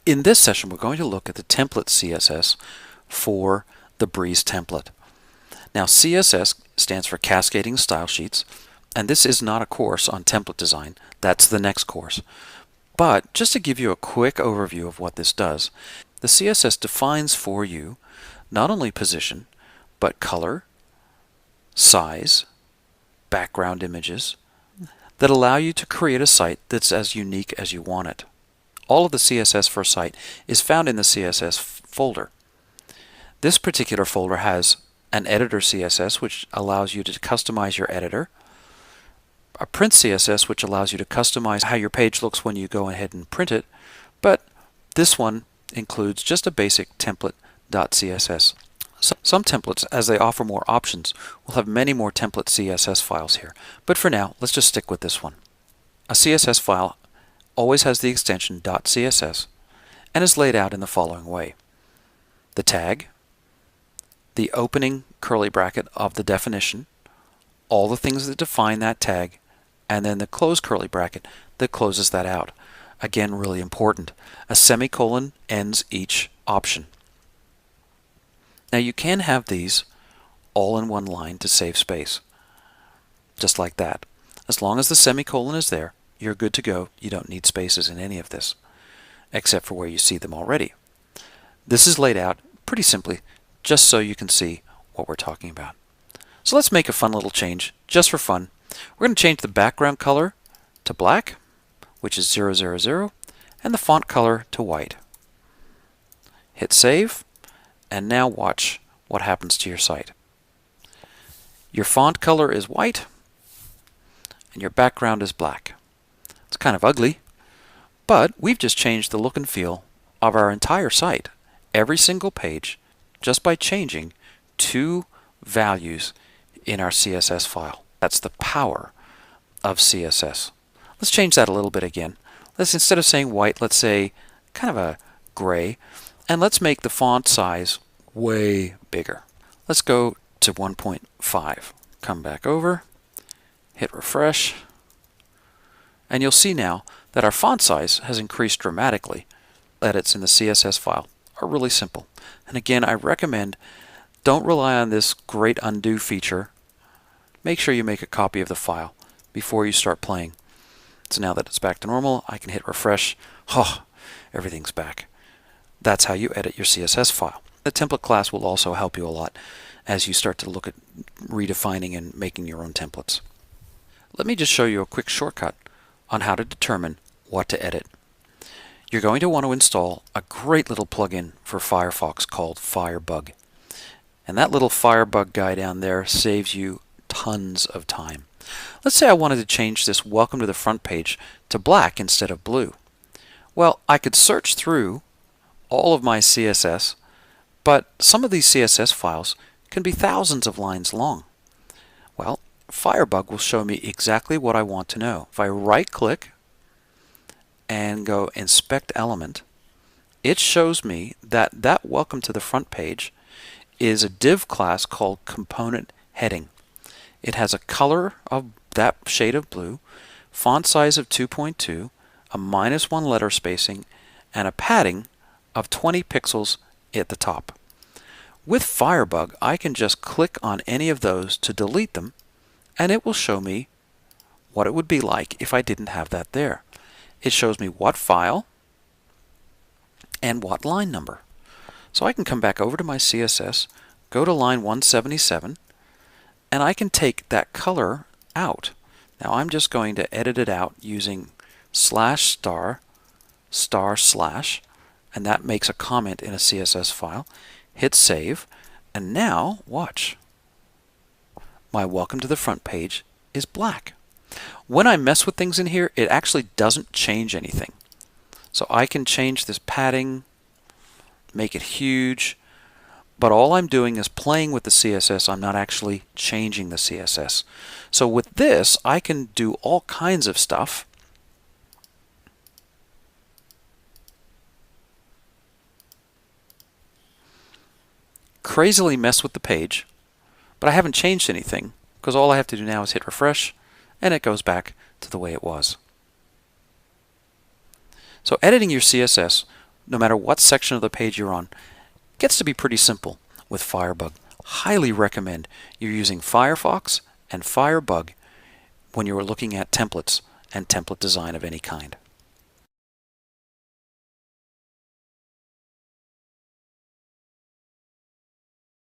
In this session, we're going to look at the template CSS for the Breeze template. Now, CSS stands for Cascading Style Sheets, and this is not a course on template design. That's the next course. But just to give you a quick overview of what this does, the CSS defines for you not only position, but color, size, background images that allow you to create a site that's as unique as you want it. All of the CSS for a site is found in the CSS folder. This particular folder has an editor CSS, which allows you to customize your editor, a print CSS, which allows you to customize how your page looks when you go ahead and print it, but this one includes just a basic template.css. Some templates, as they offer more options, will have many more template CSS files here, but for now, let's just stick with this one. A CSS file always has the extension .css and is laid out in the following way. The tag, the opening curly bracket of the definition, all the things that define that tag, and then the close curly bracket that closes that out. Again, really important. A semicolon ends each option. Now you can have these all in one line to save space, just like that. As long as the semicolon is there, you're good to go. You don't need spaces in any of this, except for where you see them already. This is laid out pretty simply, just so you can see what we're talking about. So let's make a fun little change, just for fun. We're going to change the background color to black, which is 000, and the font color to white. Hit save, and now watch what happens to your site. Your font color is white, and your background is black. It's kind of ugly, but we've just changed the look and feel of our entire site, every single page, just by changing two values in our CSS file. That's the power of CSS. Let's change that a little bit again. Let's, instead of saying white, let's say kind of a gray, and let's make the font size way bigger. Let's go to 1.5. Come back over, hit refresh, and you'll see now that our font size has increased dramatically. Edits in the CSS file are really simple. And again, I recommend don't rely on this great undo feature. Make sure you make a copy of the file before you start playing. So now that it's back to normal, I can hit refresh. Oh, everything's back. That's how you edit your CSS file. The template class will also help you a lot as you start to look at redefining and making your own templates. Let me just show you a quick shortcut on how to determine what to edit. You're going to want to install a great little plugin for Firefox called Firebug. And that little Firebug guy down there saves you tons of time. Let's say I wanted to change this welcome to the front page to black instead of blue. Well, I could search through all of my CSS, but some of these CSS files can be thousands of lines long. Well, Firebug will show me exactly what I want to know. If I right-click and go Inspect Element, it shows me that that welcome to the front page is a div class called Component Heading. It has a color of that shade of blue, font size of 2.2, a -1 letter spacing, and a padding of 20 pixels at the top. With Firebug, I can just click on any of those to delete them, and it will show me what it would be like if I didn't have that there. It shows me what file and what line number. So I can come back over to my CSS, go to line 177, and I can take that color out. Now I'm just going to edit it out using /*// and that makes a comment in a CSS file. Hit save, and now watch. My welcome to the front page is black. When I mess with things in here, it actually doesn't change anything. So I can change this padding, make it huge, but all I'm doing is playing with the CSS. I'm not actually changing the CSS. So with this, I can do all kinds of stuff. Crazily mess with the page, but I haven't changed anything because all I have to do now is hit refresh and it goes back to the way it was. So editing your CSS no matter what section of the page you're on. It gets to be pretty simple with Firebug. Highly recommend you're using Firefox and Firebug when you are looking at templates and template design of any kind.